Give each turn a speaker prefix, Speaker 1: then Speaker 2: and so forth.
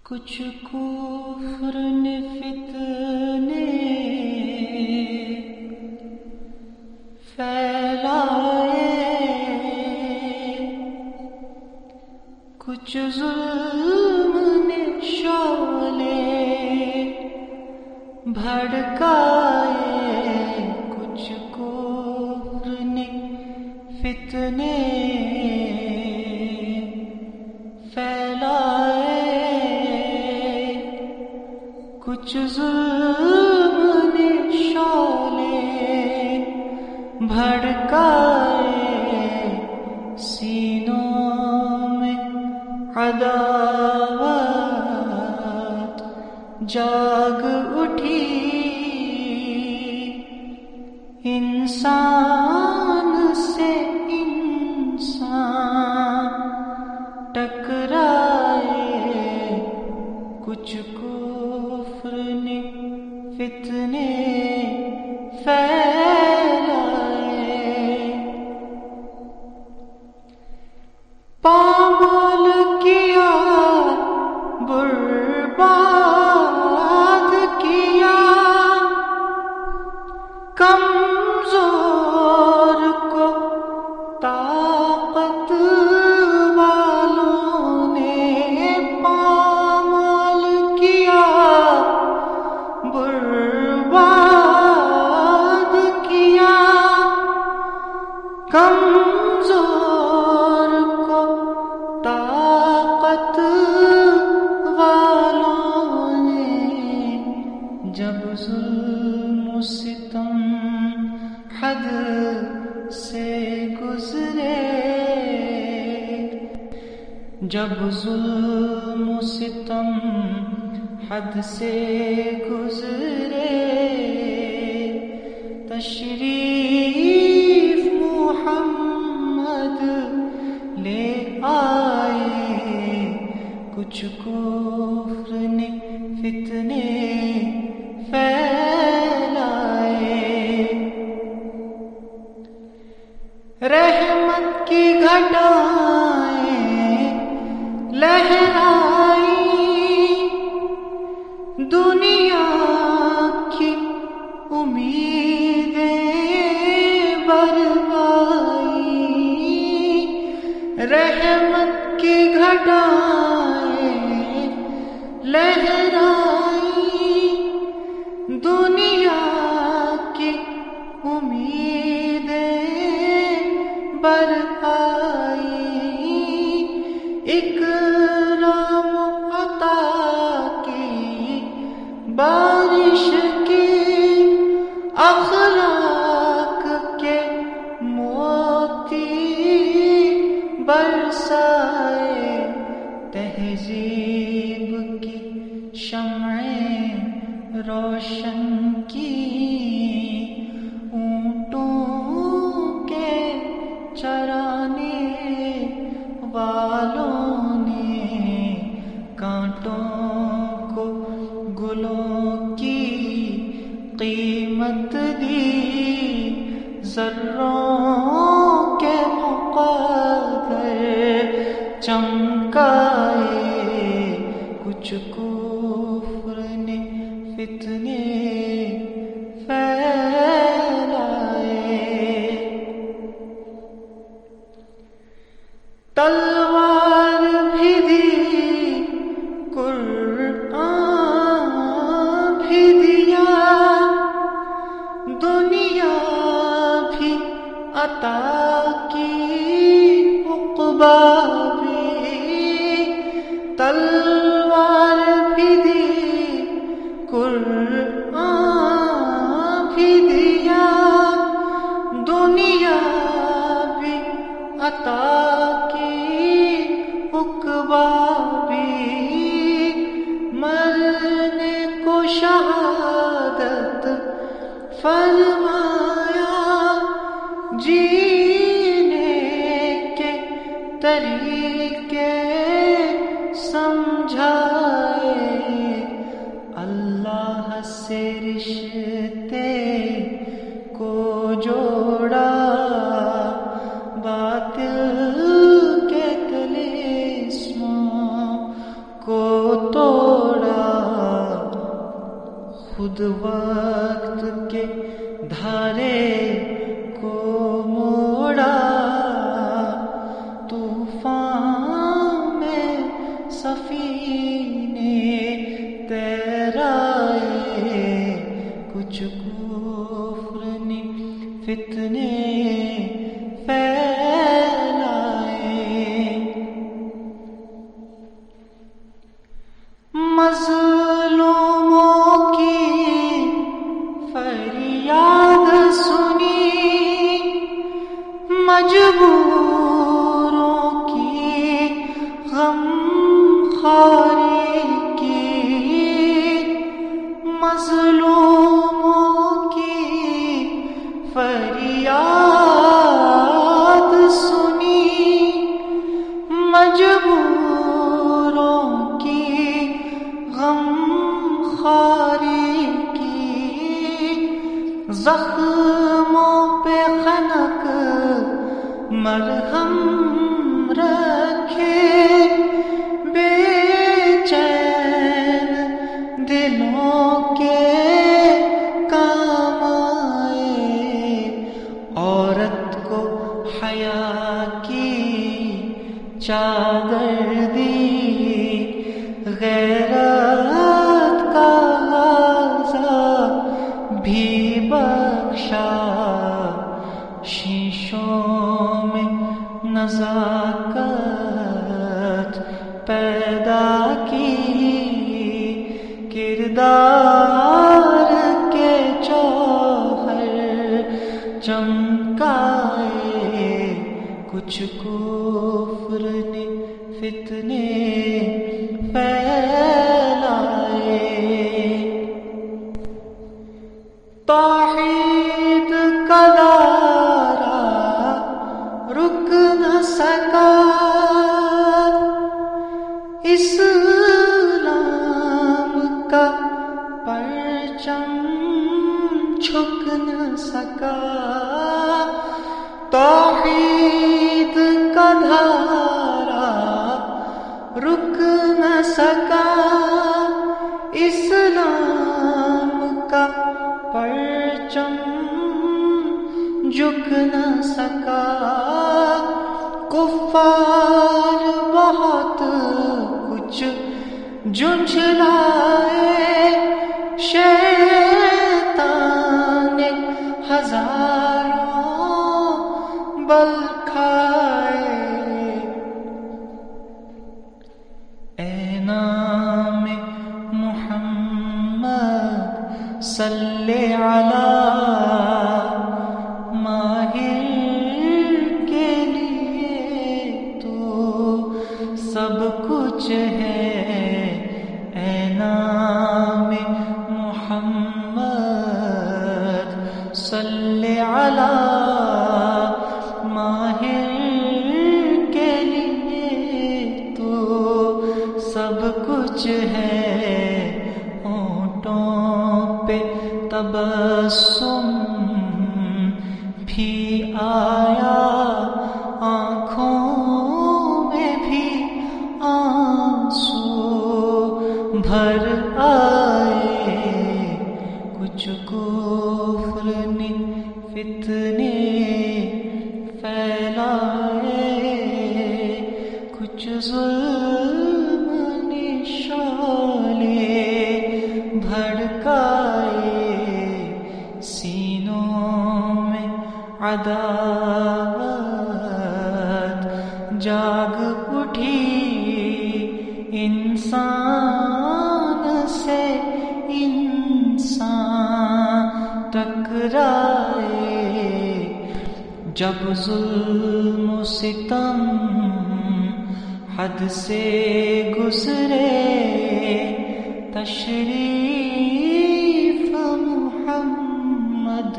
Speaker 1: کچھ کفر نے فتنے پھیلائے، کچھ ظلم نے شعلے بھڑکائے، کچھ کفر نے فتنے پھیلائے، کچھ ظلم نے شعلے بھڑکائے، سینوں میں عداوت جاگ اٹھی، انسان سے انسان ٹکرائے، کچھ کفر نے فتنے پھیلائے، پامال کیا برباد کیا، کمزور کو طاقت والوں نے پامال کیا، برباد کیا، کمزور کو طاقت والوں نے، جب ظلم و ستم حد سے گزرے، جب ظلم و ستم حد سے گزرے، تشریف محمد لے آئے، کچھ کفر نے فتنے پھیلائے، رحمت کی گھٹائیں لہرائیں، دنیا کی امیدیں برآئیں، رحمت کی گھٹائیں لہرائیں، دنیا کی امیدیں برآئیں، اکرام و عطا کی بارش کی، اخلاق کے موتی برسائے، تہذیب کی شمعیں روشن کی، اونٹوں کے چرانے والوں نے کانٹوں کو گلوں کی قیمت دی، ذروں کے مقدر چمکائے، کچھ کفر نے فتنے پھیلائے، تلوار بھی دی، قرآن بھی دیا، دنیا بھی عطا کی، عقبیٰ بھی، تلوار بھی دی، قرآن بھی دیا، دنیا بھی عطا کی، عقبیٰ بھی، مرنے کو شہادت فرمایا، جینے کے طریقے سمجھائے، اللہ سے رشتے کو جوڑا، باطل کے طلسموں کو توڑا، خود وقت کے دھارے کو موڑا، طوفان میں سفینے تیرائے، کچھ کفر نے فتنے پھیلائے، مظلوموں کی فریاد سنی، مجبوروں کی غم خواری کی، مظلوموں کی فریاد سنی، مجبوروں کی غم خواری کی، زخموں پہ خنق مرہم رکھے، بے چین دلوں کے کام آئے، عورت کو حیا کی چادر دی، غیرت کا غازہ بھی بخشا، شیشوں میں نزاکت پیدا کی، کردار کے جوہر چمکائے، کچھ کفر نے فتنے پھیلائے، توحید کا دائرہ رک نہ سکا، اسلام کا پرچم جھک نہ سکا، توحید کا دھارا رک نہ سکا، اسلام کا پرچم جھک نہ سکا، کفار بہت کچھ جھنجھلائے، شیطان نے ہزاروں بل کھائے، اے نام محمد صلی علی ماہر کے لیے تو سب کچھ ہے، اے نام محمد صلی علی ماہر کے لیے تو سب کچھ ہے، ہونٹوں پہ تبسم بھی آیا، آنکھوں میں بھی آنسو بھر آئے، کچھ کفر نے فتنے پھیلائے، کچھ ظلم نے شعلے بھڑکائے، سینوں میں عداوت جاگ اٹھی، انسان سے انسان ٹکرائے، جب ظلم و ستم حد سے گزرے، تشریف محمد